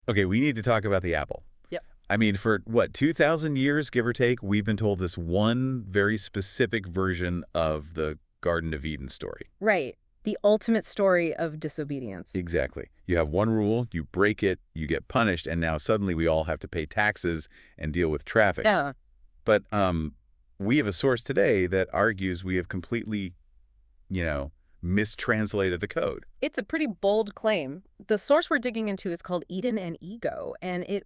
Okay, we need to talk about the apple. Yep. I mean, for what, 2,000 years, give or take, we've been told this one very specific version of the Garden of Eden story. Right. The ultimate story of disobedience. Exactly. You have one rule, you break it, you get punished, and now suddenly we all have to pay taxes and deal with traffic. Yeah. But we have a source today that argues we have completely, mistranslated the code. It's a pretty bold claim. The source we're digging into is called Eden and Ego, and it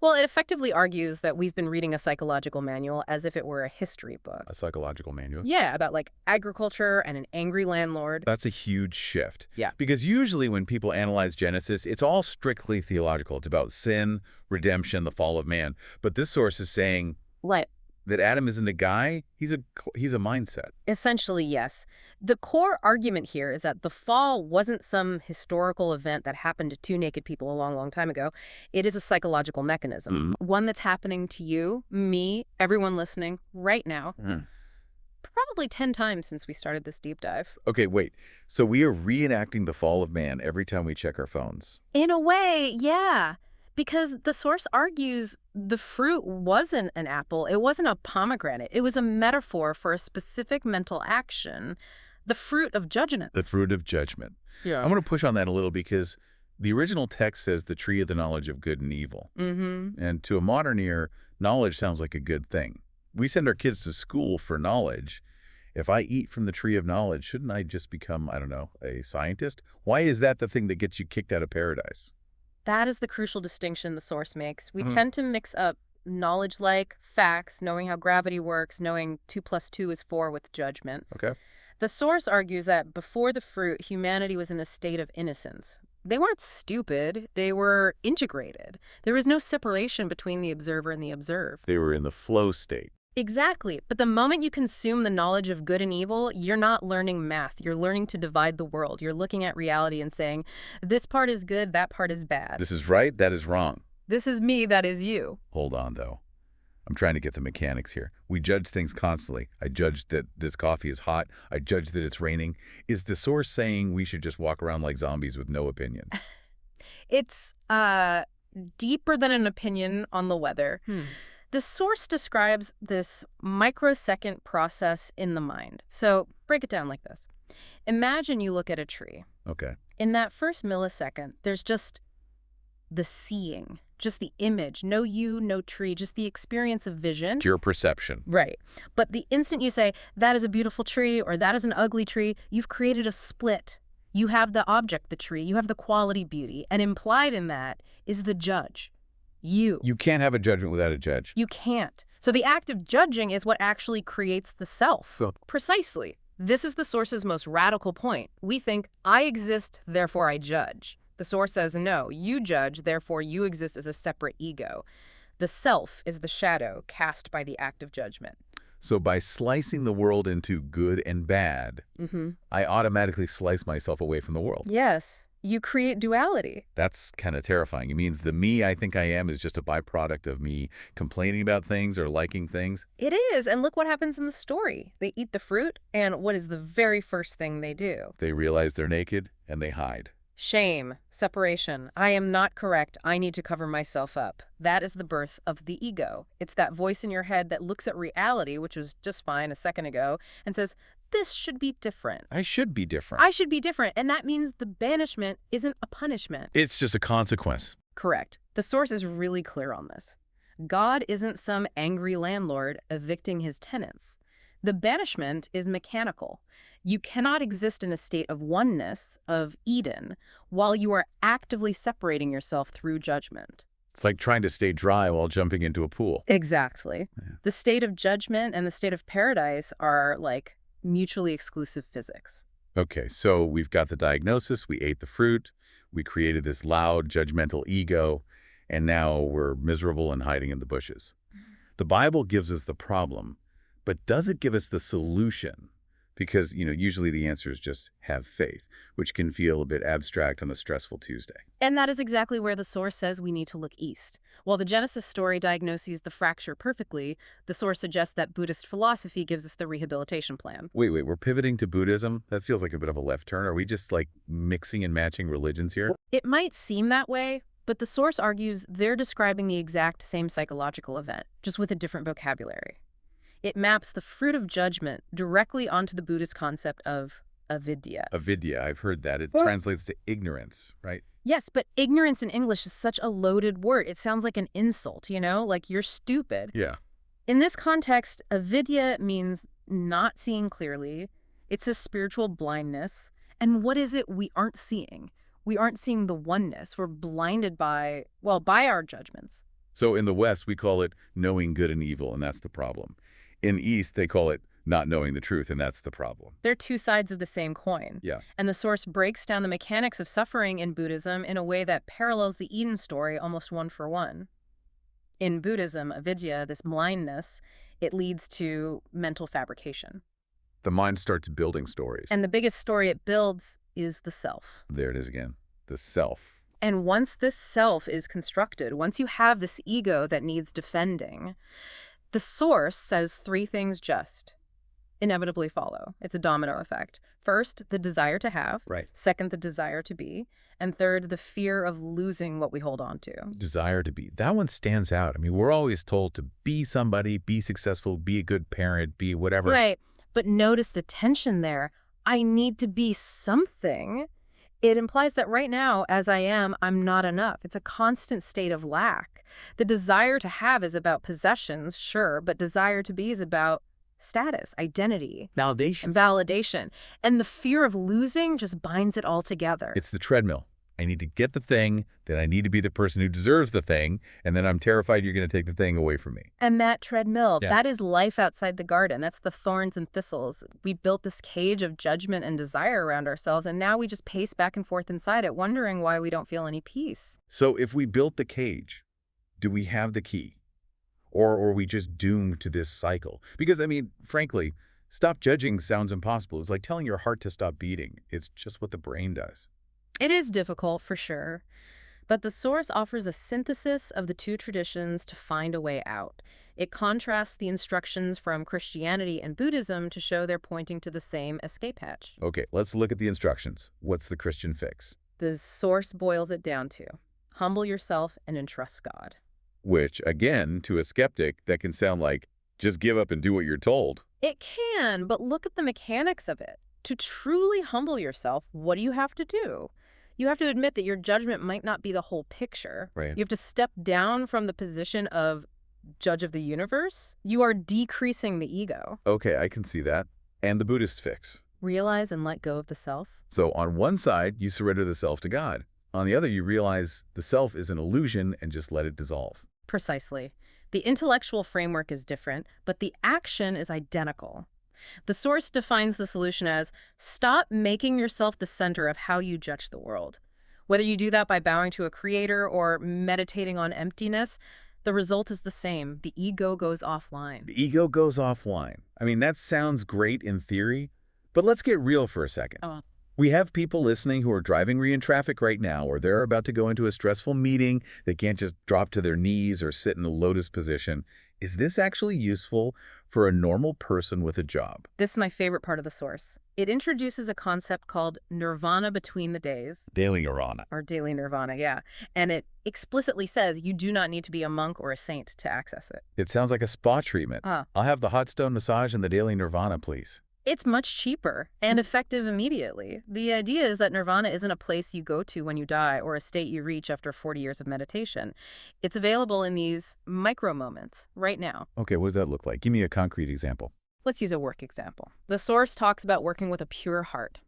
effectively argues that we've been reading a psychological manual as if it were a history book. A psychological manual? Yeah, about like agriculture and an angry landlord. That's a huge shift. Yeah. Because usually when people analyze Genesis, it's all strictly theological. It's about sin, redemption, the fall of man. But this source is saying What? that Adam isn't a guy, he's a mindset. Essentially, yes. The core argument here is that the fall wasn't some historical event that happened to two naked people a long, long time ago. It is a psychological mechanism, one that's happening to you, me, everyone listening right now. Probably 10 times since we started this deep dive. Okay, wait. So we are reenacting the fall of man every time we check our phones. In a way, yeah. Because the source argues the fruit wasn't an apple, it wasn't a pomegranate. It was a metaphor for a specific mental action, the fruit of judgment. The fruit of judgment. Yeah. I'm going to push on that a little because the original text says the tree of the knowledge of good and evil. And to a modern ear, knowledge sounds like a good thing. We send our kids to school for knowledge. If I eat from the tree of knowledge, shouldn't I just become, I don't know, a scientist? Why is that the thing that gets you kicked out of paradise? That is the crucial distinction the source makes. We tend to mix up knowledge like facts, knowing how gravity works, knowing 2 + 2 is 4 with judgment. Okay. The source argues that before the fruit, humanity was in a state of innocence. They weren't stupid. They were integrated. There was no separation between the observer and the observed. They were in the flow state. Exactly. But the moment you consume the knowledge of good and evil, you're not learning math. You're learning to divide the world. You're looking at reality and saying, this part is good, that part is bad. This is right, that is wrong. This is me, that is you. Hold on, though. I'm trying to get the mechanics here. We judge things constantly. I judge that this coffee is hot. I judge that it's raining. Is the source saying we should just walk around like zombies with no opinion? It's deeper than an opinion on the weather. The source describes this microsecond process in the mind. So break it down like this. Imagine you look at a tree. Okay. In that first millisecond, there's just the seeing, just the image. No you, no tree, just the experience of vision. It's pure perception. Right. But the instant you say, that is a beautiful tree or that is an ugly tree, you've created a split. You have the object, the tree, you have the quality beauty, and implied in that is the judge. You. You can't have a judgment without a judge. You can't. So the act of judging is what actually creates the self. Precisely. This is the source's most radical point. We think, I exist, therefore I judge. The source says, no, you judge, therefore you exist as a separate ego. The self is the shadow cast by the act of judgment. So by slicing the world into good and bad, I automatically slice myself away from the world. Yes. You create duality. That's kind of terrifying. It means the me I think I am is just a byproduct of me complaining about things or liking things. It is. And look what happens in the story. They eat the fruit, and what is the very first thing they do? They realize they're naked, and they hide. Shame, separation. I am not correct. I need to cover myself up. That is the birth of the ego. It's that voice in your head that looks at reality, which was just fine a second ago, and says, this should be different. I should be different. I should be different. And that means the banishment isn't a punishment. It's just a consequence. Correct. The source is really clear on this. God isn't some angry landlord evicting his tenants. The banishment is mechanical. You cannot exist in a state of oneness, of Eden, while you are actively separating yourself through judgment. It's like trying to stay dry while jumping into a pool. Exactly. Yeah. The state of judgment and the state of paradise are like mutually exclusive physics. Okay, so we've got the diagnosis, we ate the fruit, we created this loud, judgmental ego, and now we're miserable and hiding in the bushes. The Bible gives us the problem, but does it give us the solution? Because, usually the answer is just have faith, which can feel a bit abstract on a stressful Tuesday. And that is exactly where the source says we need to look east. While the Genesis story diagnoses the fracture perfectly, the source suggests that Buddhist philosophy gives us the rehabilitation plan. Wait, we're pivoting to Buddhism? That feels like a bit of a left turn. Are we just, mixing and matching religions here? It might seem that way, but the source argues they're describing the exact same psychological event, just with a different vocabulary. It maps the fruit of judgment directly onto the Buddhist concept of avidya. Avidya, I've heard that. It translates to ignorance, right? Yes, but ignorance in English is such a loaded word. It sounds like an insult, like you're stupid. Yeah. In this context, avidya means not seeing clearly. It's a spiritual blindness. And what is it we aren't seeing? We aren't seeing the oneness. We're blinded by our judgments. So in the West, we call it knowing good and evil, and that's the problem. In the East, they call it not knowing the truth, and that's the problem. They're two sides of the same coin. Yeah. And the source breaks down the mechanics of suffering in Buddhism in a way that parallels the Eden story almost one for one. In Buddhism, avidya, this blindness, it leads to mental fabrication. The mind starts building stories. And the biggest story it builds is the self. There it is again, the self. And once this self is constructed, once you have this ego that needs defending, the source says three things just inevitably follow. It's a domino effect. First, the desire to have. Right. Second, the desire to be. And third, the fear of losing what we hold on to. Desire to be. That one stands out. I mean, we're always told to be somebody, be successful, be a good parent, be whatever. Right. But notice the tension there. I need to be something. It implies that right now, as I am, I'm not enough. It's a constant state of lack. The desire to have is about possessions, sure, but desire to be is about status, identity, Validation. validation. And the fear of losing just binds it all together. It's the treadmill. I need to get the thing, then I need to be the person who deserves the thing, and then I'm terrified you're going to take the thing away from me. And that treadmill, Yeah. that is life outside the garden. That's the thorns and thistles. We built this cage of judgment and desire around ourselves, and now we just pace back and forth inside it, wondering why we don't feel any peace. So if we built the cage, do we have the key? Or are we just doomed to this cycle? Because, I mean, frankly, stop judging sounds impossible. It's like telling your heart to stop beating. It's just what the brain does. It is difficult, for sure. But the source offers a synthesis of the two traditions to find a way out. It contrasts the instructions from Christianity and Buddhism to show they're pointing to the same escape hatch. Okay, let's look at the instructions. What's the Christian fix? The source boils it down to humble yourself and entrust God. Which, again, to a skeptic, that can sound like, just give up and do what you're told. It can, but look at the mechanics of it. To truly humble yourself, what do you have to do? You have to admit that your judgment might not be the whole picture. Right. You have to step down from the position of judge of the universe. You are decreasing the ego. Okay, I can see that. And the Buddhist fix. Realize and let go of the self. So on one side, you surrender the self to God. On the other, you realize the self is an illusion and just let it dissolve. Precisely. The intellectual framework is different, but the action is identical. The source defines the solution as stop making yourself the center of how you judge the world. Whether you do that by bowing to a creator or meditating on emptiness, the result is the same. The ego goes offline. The ego goes offline. I mean, that sounds great in theory, but let's get real for a second. Oh. We have people listening who are driving in traffic right now, or they're about to go into a stressful meeting. They can't just drop to their knees or sit in a lotus position. Is this actually useful for a normal person with a job? This is my favorite part of the source. It introduces a concept called nirvana between the days. Daily nirvana. Or daily nirvana, yeah. And it explicitly says you do not need to be a monk or a saint to access it. It sounds like a spa treatment. Ah. I'll have the hot stone massage and the daily nirvana, please. It's much cheaper and effective immediately. The idea is that nirvana isn't a place you go to when you die or a state you reach after 40 years of meditation. It's available in these micro moments right now. Okay, what does that look like? Give me a concrete example. Let's use a work example. The source talks about working with a pure heart.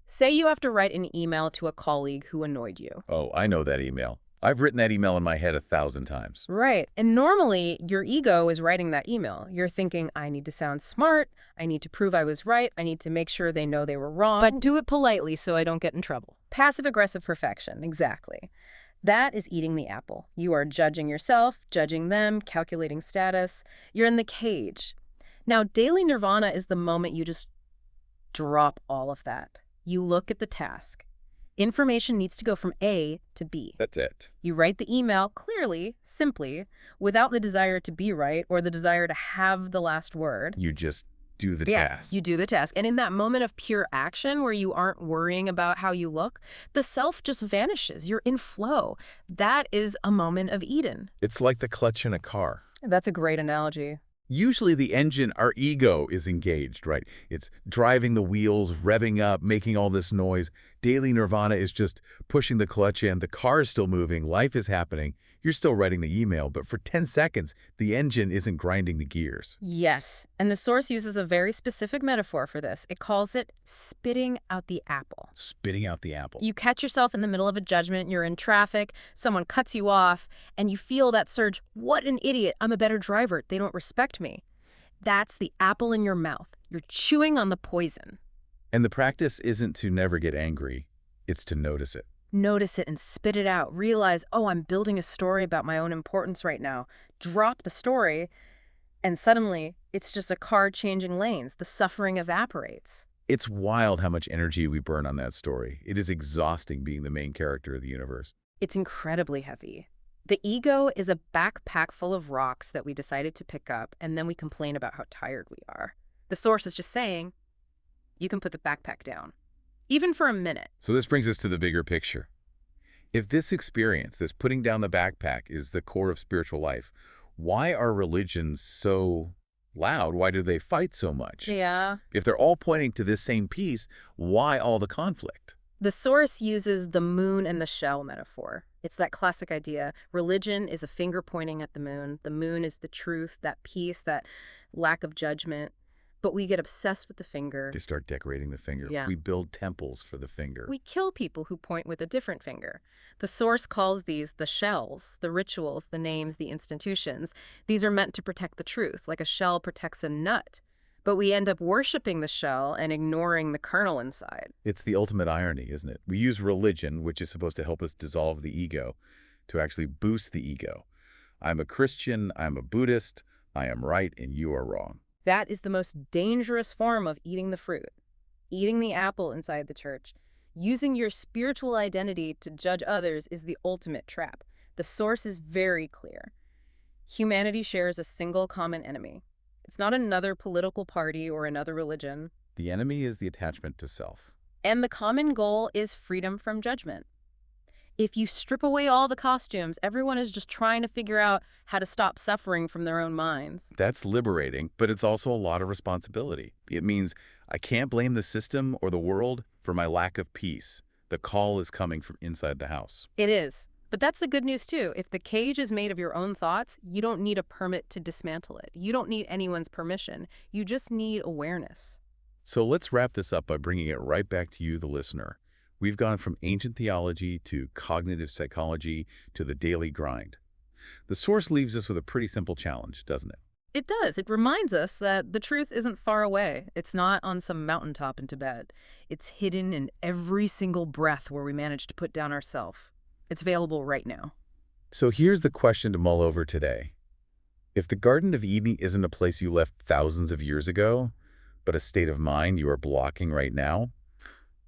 Say you have to write an email to a colleague who annoyed you. Oh, I know that email. I've written that email in my head 1,000 times. Right. And normally, your ego is writing that email. You're thinking, I need to sound smart. I need to prove I was right. I need to make sure they know they were wrong. But do it politely so I don't get in trouble. Passive-aggressive perfection, exactly. That is eating the apple. You are judging yourself, judging them, calculating status. You're in the cage. Now, daily nirvana is the moment you just drop all of that. You look at the task. Information needs to go from A to B. That's it. You write the email clearly, simply, without the desire to be right or the desire to have the last word. You just do the Yeah, task. you do the task. And in that moment of pure action where you aren't worrying about how you look, the self just vanishes. You're in flow. That is a moment of Eden. It's like the clutch in a car. That's a great analogy. Usually the engine, our ego, is engaged, right? It's driving the wheels, revving up, making all this noise. Daily nirvana is just pushing the clutch in. The car is still moving. Life is happening. You're still writing the email, but for 10 seconds, the engine isn't grinding the gears. Yes, and the Source uses a very specific metaphor for this. It calls it spitting out the apple. Spitting out the apple. You catch yourself in the middle of a judgment, you're in traffic, someone cuts you off, and you feel that surge, what an idiot, I'm a better driver, they don't respect me. That's the apple in your mouth. You're chewing on the poison. And the practice isn't to never get angry, it's to notice it. Notice it and spit it out. Realize, oh, I'm building a story about my own importance right now. Drop the story, and suddenly it's just a car changing lanes. The suffering evaporates. It's wild how much energy we burn on that story. It is exhausting being the main character of the universe. It's incredibly heavy. The ego is a backpack full of rocks that we decided to pick up, and then we complain about how tired we are. The Source is just saying, you can put the backpack down, even for a minute. So this brings us to the bigger picture. If this experience, this putting down the backpack, is the core of spiritual life, why are religions so loud? Why do they fight so much? Yeah. If they're all pointing to this same piece, why all the conflict? The Source uses the moon and the shell metaphor. It's that classic idea. Religion is a finger pointing at the moon. The moon is the truth, that peace, that lack of judgment. But we get obsessed with the finger. They start decorating the finger. Yeah. We build temples for the finger. We kill people who point with a different finger. The Source calls these the shells, the rituals, the names, the institutions. These are meant to protect the truth, like a shell protects a nut. But we end up worshiping the shell and ignoring the kernel inside. It's the ultimate irony, isn't it? We use religion, which is supposed to help us dissolve the ego, to actually boost the ego. I'm a Christian, I'm a Buddhist, I am right and you are wrong. That is the most dangerous form of eating the fruit. Eating the apple inside the church. Using your spiritual identity to judge others is the ultimate trap. The Source is very clear. Humanity shares a single common enemy. It's not another political party or another religion. The enemy is the attachment to self. And the common goal is freedom from judgment. If you strip away all the costumes, everyone is just trying to figure out how to stop suffering from their own minds. That's liberating, but it's also a lot of responsibility. It means I can't blame the system or the world for my lack of peace. The call is coming from inside the house. It is. But that's the good news, too. If the cage is made of your own thoughts, you don't need a permit to dismantle it. You don't need anyone's permission. You just need awareness. So let's wrap this up by bringing it right back to you, the listener. We've gone from ancient theology to cognitive psychology to the daily grind. The Source leaves us with a pretty simple challenge, doesn't it? It does. It reminds us that the truth isn't far away. It's not on some mountaintop in Tibet. It's hidden in every single breath where we manage to put down ourself. It's available right now. So here's the question to mull over today. If the Garden of Eden isn't a place you left thousands of years ago, but a state of mind you are blocking right now,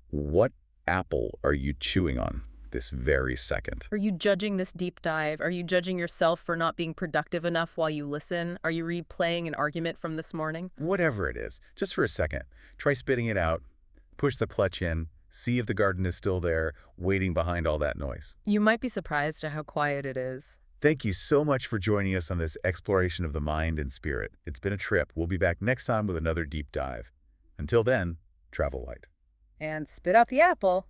what apple are you chewing on this very second? Are you judging this deep dive? Are you judging yourself for not being productive enough while you listen? Are you replaying an argument from this morning? Whatever it is, just for a second, try spitting it out, push the clutch in, see if the garden is still there, waiting behind all that noise. You might be surprised at how quiet it is. Thank you so much for joining us on this exploration of the mind and spirit. It's been a trip. We'll be back next time with another deep dive. Until then, travel light. And spit out the apple.